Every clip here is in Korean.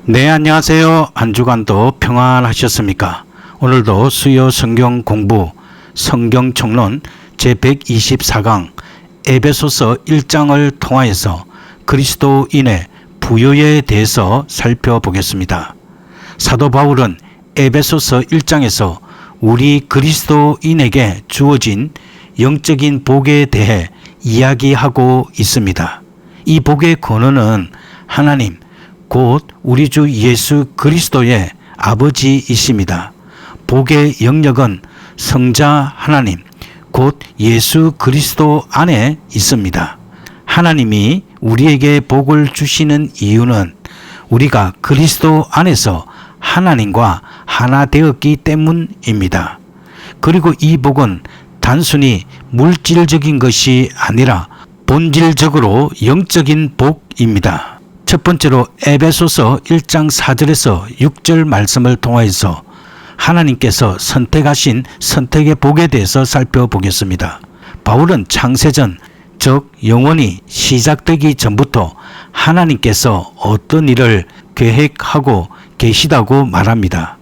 네, 안녕하세요. 한 주간도 평안하셨습니까? 오늘도 수요 성경 공부 성경 총론 제124강 에베소서 1장을 통하여서 그리스도인의 부요에 대해서 살펴보겠습니다. 사도 바울은 에베소서 1장에서 우리 그리스도인에게 주어진 영적인 복에 대해 이야기하고 있습니다. 이 복의 근원은 하나님 곧 우리 주 예수 그리스도의 아버지이십니다. 복의 영역은 성자 하나님 곧 예수 그리스도 안에 있습니다. 하나님이 우리에게 복을 주시는 이유는 우리가 그리스도 안에서 하나님과 하나 되었기 때문입니다. 그리고 이 복은 단순히 물질적인 것이 아니라 본질적으로 영적인 복입니다. 첫 번째로 에베소서 1장 4절에서 6절 말씀을 통하여서 하나님께서 선택하신 선택의 복에 대해서 살펴보겠습니다. 바울은 창세전, 즉 영원히 시작되기 전부터 하나님께서 어떤 일을 계획하고 계시다고 말합니다.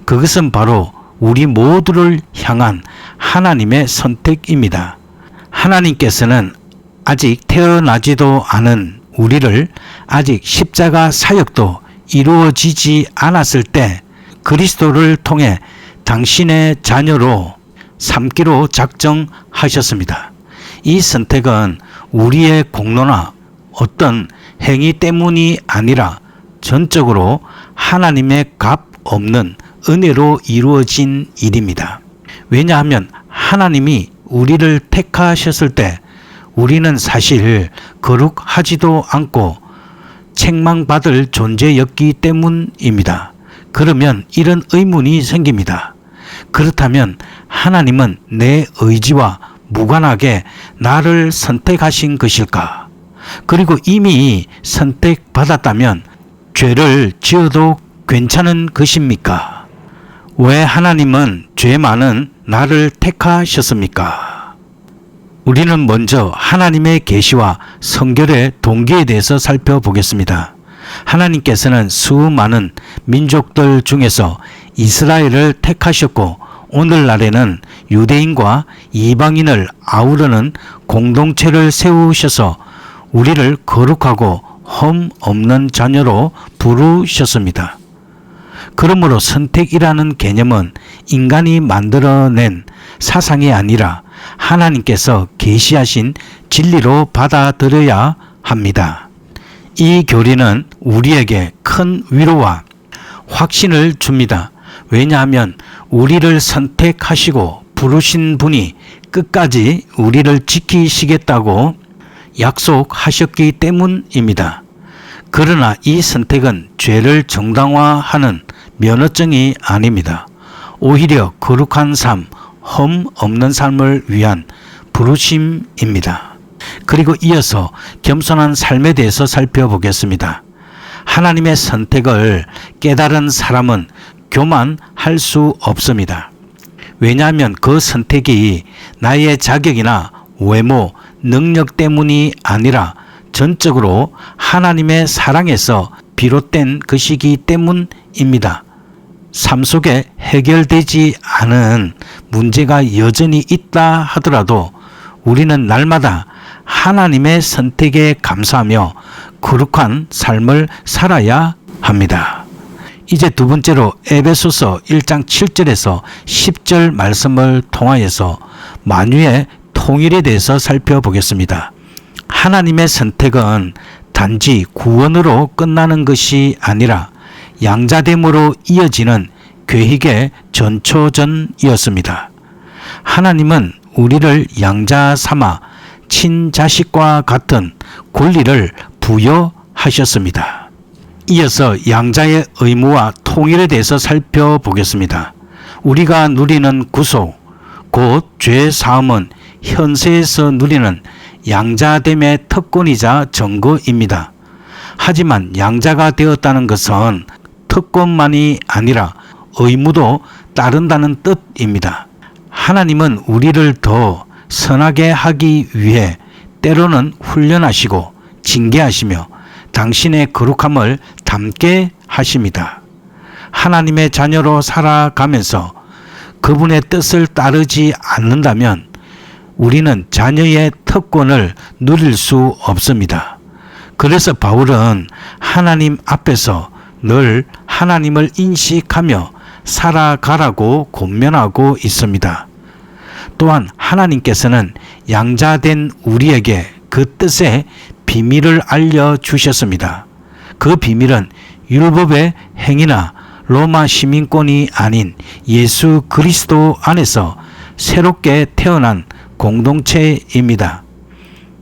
그것은 바로 우리 모두를 향한 하나님의 선택입니다. 하나님께서는 아직 태어나지도 않은 우리를 아직 십자가 사역도 이루어지지 않았을 때 그리스도를 통해 당신의 자녀로 삼기로 작정하셨습니다. 이 선택은 우리의 공로나 어떤 행위 때문이 아니라 전적으로 하나님의 값 없는 은혜로 이루어진 일입니다. 왜냐하면 하나님이 우리를 택하셨을 때 우리는 사실 거룩하지도 않고 책망받을 존재였기 때문입니다. 그러면 이런 의문이 생깁니다. 그렇다면 하나님은 내 의지와 무관하게 나를 선택하신 것일까? 그리고 이미 선택받았다면 죄를 지어도 괜찮은 것입니까? 왜 하나님은 죄 많은 나를 택하셨습니까? 우리는 먼저 하나님의 계시와 성결의 동기에 대해서 살펴보겠습니다. 하나님께서는 수많은 민족들 중에서 이스라엘을 택하셨고 오늘날에는 유대인과 이방인을 아우르는 공동체를 세우셔서 우리를 거룩하고 흠 없는 자녀로 부르셨습니다. 그러므로 선택이라는 개념은 인간이 만들어낸 사상이 아니라 하나님께서 계시하신 진리로 받아들여야 합니다. 이 교리는 우리에게 큰 위로와 확신을 줍니다. 왜냐하면 우리를 선택하시고 부르신 분이 끝까지 우리를 지키시겠다고 약속하셨기 때문입니다. 그러나 이 선택은 죄를 정당화하는 면허증이 아닙니다. 오히려 거룩한 삶, 흠 없는 삶을 위한 부르심입니다. 그리고 이어서 겸손한 삶에 대해서 살펴보겠습니다. 하나님의 선택을 깨달은 사람은 교만할 수 없습니다. 왜냐하면 그 선택이 나의 자격이나 외모, 능력 때문이 아니라 전적으로 하나님의 사랑에서 비롯된 것이기 때문입니다. 삶 속에 해결되지 않은 문제가 여전히 있다 하더라도 우리는 날마다 하나님의 선택에 감사하며 거룩한 삶을 살아야 합니다. 이제 두 번째로 에베소서 1장 7절에서 10절 말씀을 통하여서 만유의 통일에 대해서 살펴보겠습니다. 하나님의 선택은 단지 구원으로 끝나는 것이 아니라 양자됨으로 이어지는 계획의 전초전이었습니다. 하나님은 우리를 양자 삼아 친자식과 같은 권리를 부여하셨습니다. 이어서 양자의 의무와 통일에 대해서 살펴보겠습니다. 우리가 누리는 구속, 곧 죄 사함은 현세에서 누리는 양자됨의 특권이자 증거입니다. 하지만 양자가 되었다는 것은 특권만이 아니라 의무도 따른다는 뜻입니다. 하나님은 우리를 더 선하게 하기 위해 때로는 훈련하시고 징계하시며 당신의 거룩함을 담게 하십니다. 하나님의 자녀로 살아가면서 그분의 뜻을 따르지 않는다면 우리는 자녀의 특권을 누릴 수 없습니다. 그래서 바울은 하나님 앞에서 늘 하나님을 인식하며 살아가라고 권면하고 있습니다. 또한 하나님께서는 양자된 우리에게 그 뜻의 비밀을 알려주셨습니다. 그 비밀은 율법의 행위나 로마 시민권이 아닌 예수 그리스도 안에서 새롭게 태어난 공동체입니다.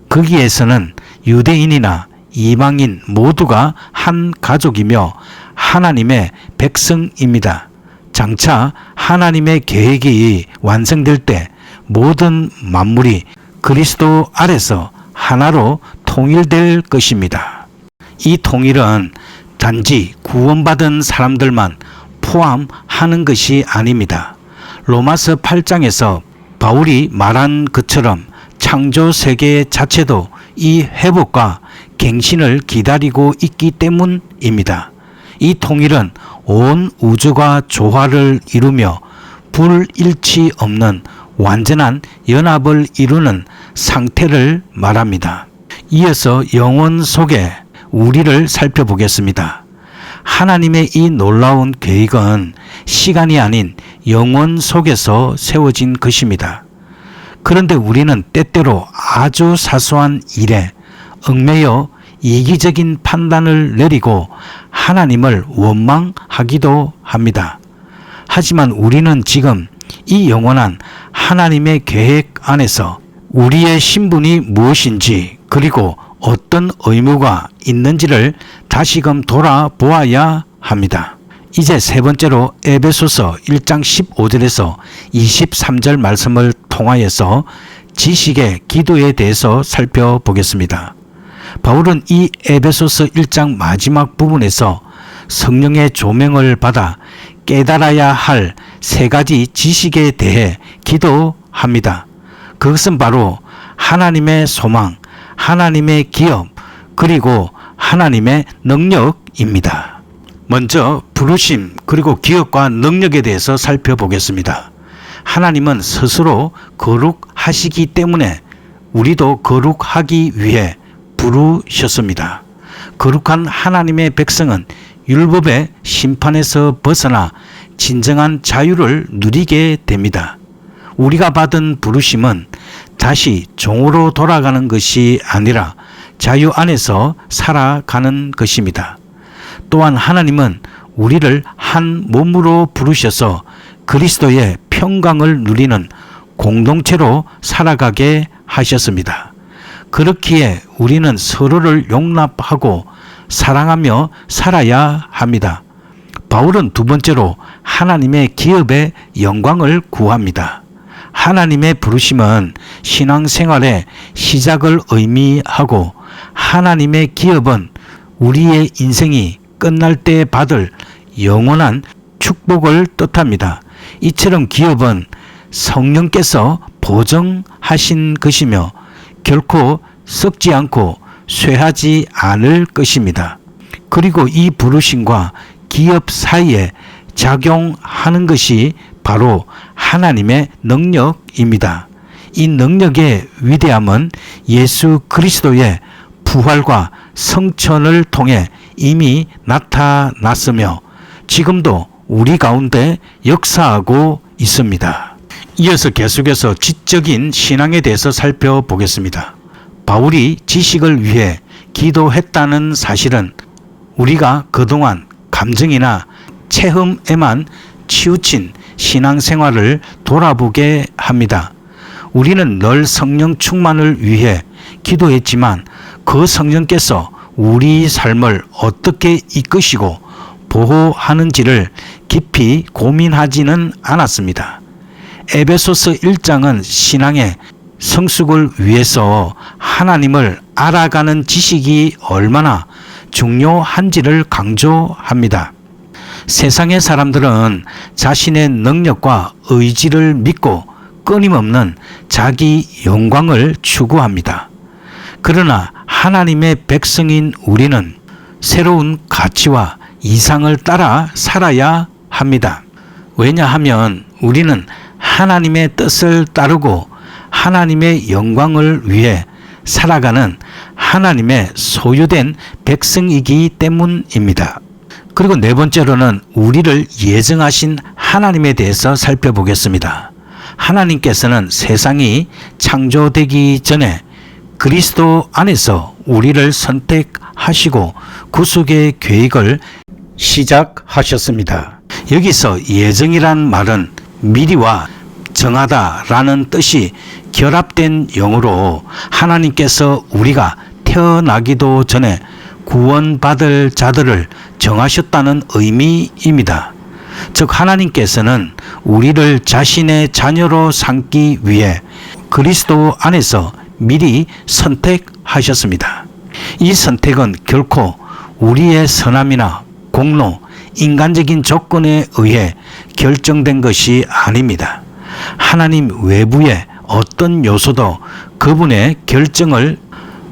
거기에서는 유대인이나 이방인 모두가 한 가족이며 하나님의 백성입니다. 장차 하나님의 계획이 완성될 때 모든 만물이 그리스도 아래서 하나로 통일될 것입니다. 이 통일은 단지 구원받은 사람들만 포함하는 것이 아닙니다. 로마서 8장에서 바울이 말한 것처럼 창조 세계 자체도 이 회복과 갱신을 기다리고 있기 때문입니다. 이 통일은 온 우주가 조화를 이루며 불일치 없는 완전한 연합을 이루는 상태를 말합니다. 이어서 영혼 속에 우리를 살펴보겠습니다. 하나님의 이 놀라운 계획은 시간이 아닌 영혼 속에서 세워진 것입니다. 그런데 우리는 때때로 아주 사소한 일에 얽매여 이기적인 판단을 내리고 하나님을 원망하기도 합니다. 하지만 우리는 지금 이 영원한 하나님의 계획 안에서 우리의 신분이 무엇인지 그리고 어떤 의무가 있는지를 다시금 돌아보아야 합니다. 이제 세 번째로 에베소서 1장 15절에서 23절 말씀을 통하여서 지식의 기도에 대해서 살펴보겠습니다. 바울은 이 에베소서 1장 마지막 부분에서 성령의 조명을 받아 깨달아야 할 세 가지 지식에 대해 기도합니다. 그것은 바로 하나님의 소망, 하나님의 기업, 그리고 하나님의 능력입니다. 먼저 부르심 그리고 기업과 능력에 대해서 살펴보겠습니다. 하나님은 스스로 거룩하시기 때문에 우리도 거룩하기 위해 부르셨습니다. 거룩한 하나님의 백성은 율법의 심판에서 벗어나 진정한 자유를 누리게 됩니다. 우리가 받은 부르심은 다시 종으로 돌아가는 것이 아니라 자유 안에서 살아가는 것입니다. 또한 하나님은 우리를 한 몸으로 부르셔서 그리스도의 평강을 누리는 공동체로 살아가게 하셨습니다. 그렇기에 우리는 서로를 용납하고 사랑하며 살아야 합니다. 바울은 두 번째로 하나님의 기업의 영광을 구합니다. 하나님의 부르심은 신앙생활의 시작을 의미하고 하나님의 기업은 우리의 인생이 끝날 때 받을 영원한 축복을 뜻합니다. 이처럼 기업은 성령께서 보증하신 것이며 결코 썩지 않고 쇠하지 않을 것입니다. 그리고 이 부르심과 기업 사이에 작용하는 것이 바로 하나님의 능력입니다. 이 능력의 위대함은 예수 그리스도의 부활과 성천을 통해 이미 나타났으며 지금도 우리 가운데 역사하고 있습니다. 이어서 계속해서 지적인 신앙에 대해서 살펴보겠습니다. 바울이 지식을 위해 기도했다는 사실은 우리가 그동안 감정이나 체험에만 치우친 신앙생활을 돌아보게 합니다. 우리는 늘 성령 충만을 위해 기도했지만 그 성령께서 우리 삶을 어떻게 이끄시고 보호하는지를 깊이 고민하지는 않았습니다. 에베소서 1장은 신앙의 성숙을 위해서 하나님을 알아가는 지식이 얼마나 중요한지를 강조합니다. 세상의 사람들은 자신의 능력과 의지를 믿고 끊임없는 자기 영광을 추구합니다. 그러나 하나님의 백성인 우리는 새로운 가치와 이상을 따라 살아야 합니다. 왜냐하면 우리는 하나님의 뜻을 따르고 하나님의 영광을 위해 살아가는 하나님의 소유된 백성이기 때문입니다. 그리고 네 번째로는 우리를 예정하신 하나님에 대해서 살펴보겠습니다. 하나님께서는 세상이 창조되기 전에 그리스도 안에서 우리를 선택하시고 구속의 계획을 시작하셨습니다. 여기서 예정이란 말은 미리와 정하다라는 뜻이 결합된 영어로 하나님께서 우리가 태어나기도 전에 구원받을 자들을 정하셨다는 의미입니다. 즉 하나님께서는 우리를 자신의 자녀로 삼기 위해 그리스도 안에서 미리 선택하셨습니다. 이 선택은 결코 우리의 선함이나 공로, 인간적인 조건에 의해 결정된 것이 아닙니다. 하나님 외부의 어떤 요소도 그분의 결정을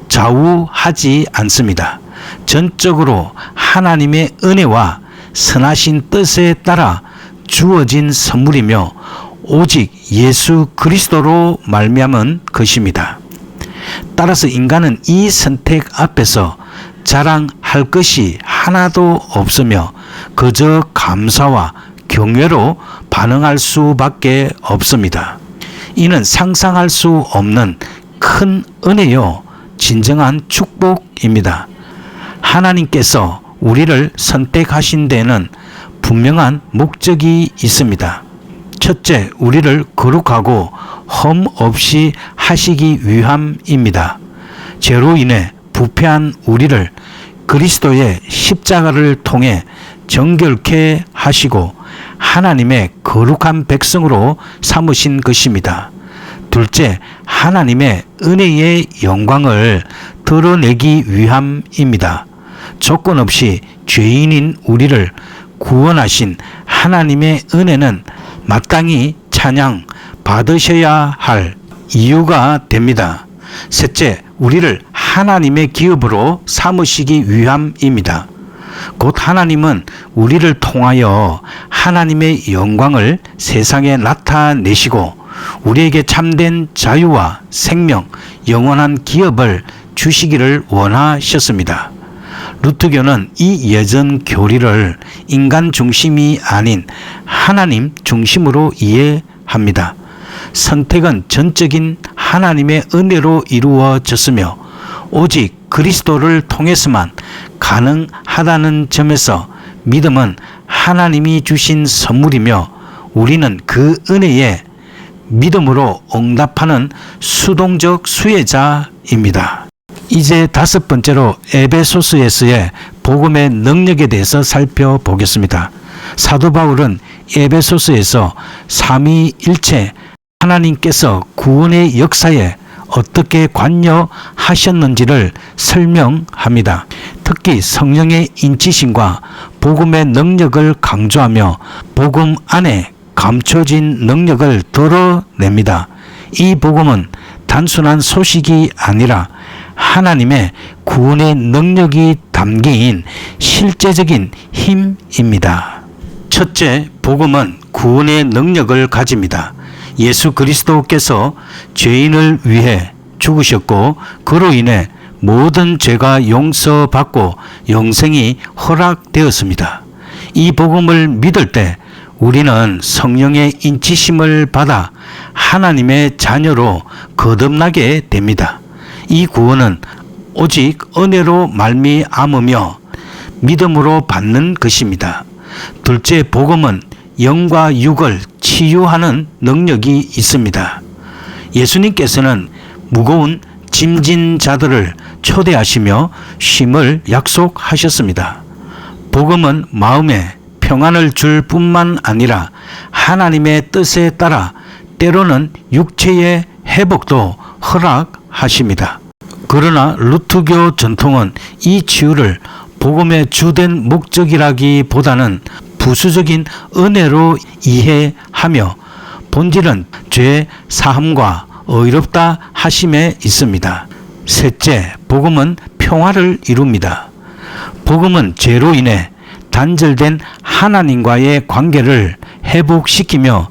좌우하지 않습니다. 전적으로 하나님의 은혜와 선하신 뜻에 따라 주어진 선물이며 오직 예수 그리스도로 말미암은 것입니다. 따라서 인간은 이 선택 앞에서 자랑할 것이 하나도 없으며 그저 감사와 경외로 반응할 수밖에 없습니다. 이는 상상할 수 없는 큰 은혜요 진정한 축복입니다. 하나님께서 우리를 선택하신 데는 분명한 목적이 있습니다. 첫째, 우리를 거룩하고 흠 없이 하시기 위함입니다. 죄로 인해 부패한 우리를 그리스도의 십자가를 통해 정결케 하시고 하나님의 거룩한 백성으로 삼으신 것입니다. 둘째, 하나님의 은혜의 영광을 드러내기 위함입니다. 조건 없이 죄인인 우리를 구원하신 하나님의 은혜는 마땅히 찬양 받으셔야 할 이유가 됩니다. 셋째, 우리를 하나님의 기업으로 삼으시기 위함입니다. 곧 하나님은 우리를 통하여 하나님의 영광을 세상에 나타내시고 우리에게 참된 자유와 생명, 영원한 기업을 주시기를 원하셨습니다. 루트교는 이 예전 교리를 인간 중심이 아닌 하나님 중심으로 이해합니다. 선택은 전적인 하나님의 은혜로 이루어졌으며 오직 그리스도를 통해서만 가능하다는 점에서 믿음은 하나님이 주신 선물이며 우리는 그 은혜에 믿음으로 응답하는 수동적 수혜자입니다. 이제 다섯 번째로 에베소서에서의 복음의 능력에 대해서 살펴보겠습니다. 사도 바울은 에베소서에서 삼위일체 하나님께서 구원의 역사에 어떻게 관여하셨는지를 설명합니다. 특히 성령의 인치심과 복음의 능력을 강조하며 복음 안에 감춰진 능력을 드러냅니다. 이 복음은 단순한 소식이 아니라 하나님의 구원의 능력이 담긴 실제적인 힘입니다. 첫째, 복음은 구원의 능력을 가집니다. 예수 그리스도께서 죄인을 위해 죽으셨고 그로 인해 모든 죄가 용서받고 영생이 허락되었습니다. 이 복음을 믿을 때 우리는 성령의 인치심을 받아 하나님의 자녀로 거듭나게 됩니다. 이 구원은 오직 은혜로 말미암으며 믿음으로 받는 것입니다. 둘째, 복음은 영과 육을 치유하는 능력이 있습니다. 예수님께서는 무거운 짐진 자들을 초대하시며 쉼을 약속하셨습니다. 복음은 마음에 평안을 줄 뿐만 아니라 하나님의 뜻에 따라 때로는 육체의 회복도 허락하십니다. 그러나 루트교 전통은 이 치유를 복음의 주된 목적이라기보다는 부수적인 은혜로 이해하며 본질은 죄 사함과 의롭다 하심에 있습니다. 셋째, 복음은 평화를 이룹니다. 복음은 죄로 인해 단절된 하나님과의 관계를 회복시키며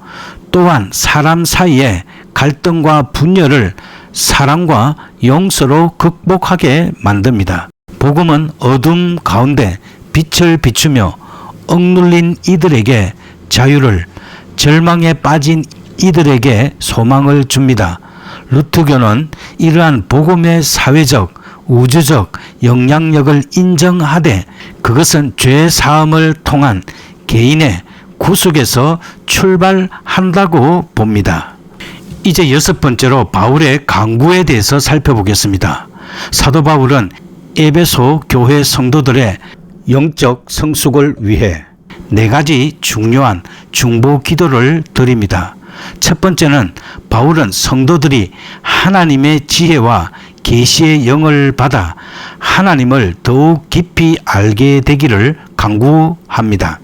또한 사람 사이의 갈등과 분열을 사랑과 용서로 극복하게 만듭니다. 복음은 어둠 가운데 빛을 비추며 억눌린 이들에게 자유를, 절망에 빠진 이들에게 소망을 줍니다. 루터교는 이러한 복음의 사회적, 우주적 영향력을 인정하되 그것은 죄 사함을 통한 개인의 구속에서 출발한다고 봅니다. 이제 6번째로 바울의 강구에 대해서 살펴보겠습니다. 사도 바울은 에베소 교회 성도들의 영적 성숙을 위해 4가지 중요한 중보 기도를 드립니다. 첫 번째는 바울은 성도들이 하나님의 지혜와 계시의 영을 받아 하나님을 더욱 깊이 알게 되기를 간구합니다.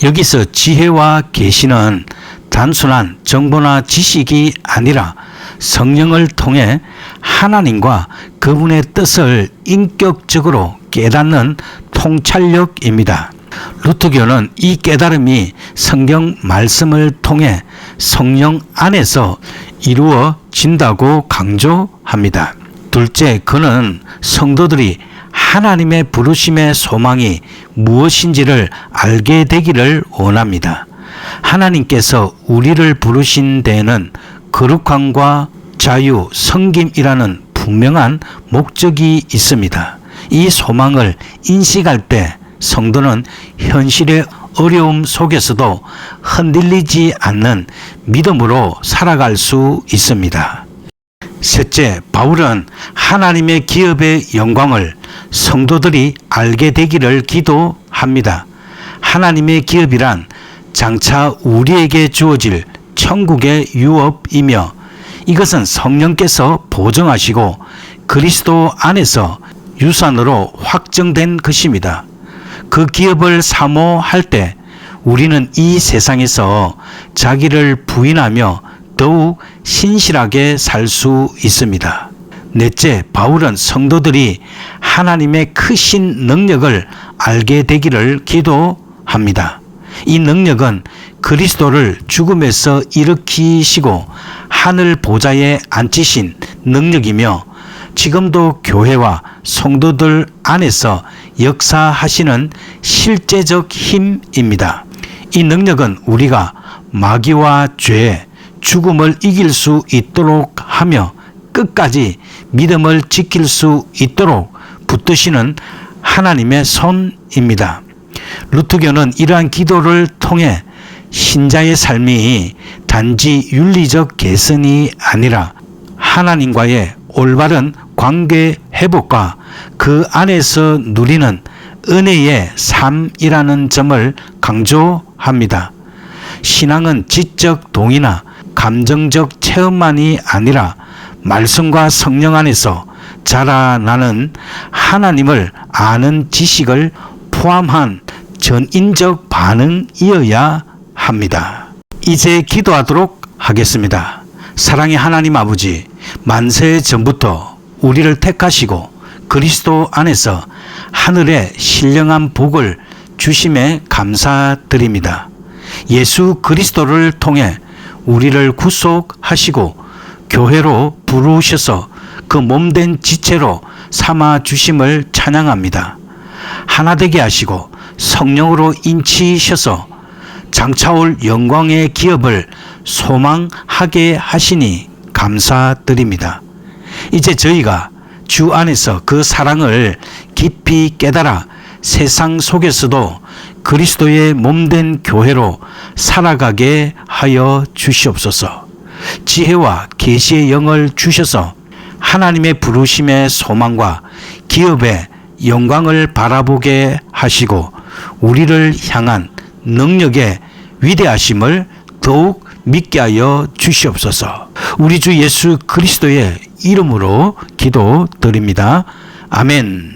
여기서 지혜와 계시는 단순한 정보나 지식이 아니라 성령을 통해 하나님과 그분의 뜻을 인격적으로 깨닫는 통찰력입니다. 루터교는 이 깨달음이 성경 말씀을 통해 성령 안에서 이루어진다고 강조합니다. 둘째, 그는 성도들이 하나님의 부르심의 소망이 무엇인지를 알게 되기를 원합니다. 하나님께서 우리를 부르신 데에는 거룩함과 자유, 섬김이라는 분명한 목적이 있습니다. 이 소망을 인식할 때 성도는 현실의 어려움 속에서도 흔들리지 않는 믿음으로 살아갈 수 있습니다. 셋째, 바울은 하나님의 기업의 영광을 성도들이 알게 되기를 기도합니다. 하나님의 기업이란 장차 우리에게 주어질 천국의 유업이며 이것은 성령께서 보증하시고 그리스도 안에서 유산으로 확정된 것입니다. 그 기업을 사모할 때 우리는 이 세상에서 자기를 부인하며 더욱 신실하게 살 수 있습니다. 넷째, 바울은 성도들이 하나님의 크신 능력을 알게 되기를 기도합니다. 이 능력은 그리스도를 죽음에서 일으키시고 하늘 보좌에 앉히신 능력이며 지금도 교회와 성도들 안에서 역사하시는 실제적 힘입니다. 이 능력은 우리가 마귀와 죄, 죽음을 이길 수 있도록 하며 끝까지 믿음을 지킬 수 있도록 붙드시는 하나님의 손입니다. 루터교는 이러한 기도를 통해 신자의 삶이 단지 윤리적 개선이 아니라 하나님과의 올바른 관계 회복과 그 안에서 누리는 은혜의 삶이라는 점을 강조합니다. 신앙은 지적 동의나 감정적 체험만이 아니라 말씀과 성령 안에서 자라나는 하나님을 아는 지식을 포함한 전인적 반응이어야 합니다. 이제 기도하도록 하겠습니다. 사랑의 하나님 아버지, 만세 전부터 우리를 택하시고 그리스도 안에서 하늘의 신령한 복을 주심에 감사드립니다. 예수 그리스도를 통해 우리를 구속하시고 교회로 부르셔서 그 몸된 지체로 삼아 주심을 찬양합니다. 하나 되게 하시고 성령으로 인치셔서 장차올 영광의 기업을 소망하게 하시니 감사드립니다. 이제 저희가 주 안에서 그 사랑을 깊이 깨달아 세상 속에서도 그리스도의 몸된 교회로 살아가게 하여 주시옵소서. 지혜와 계시의 영을 주셔서 하나님의 부르심의 소망과 기업의 영광을 바라보게 하시고 우리를 향한 능력의 위대하심을 더욱 믿게 하여 주시옵소서. 우리 주 예수 그리스도의 이름으로 기도드립니다. 아멘.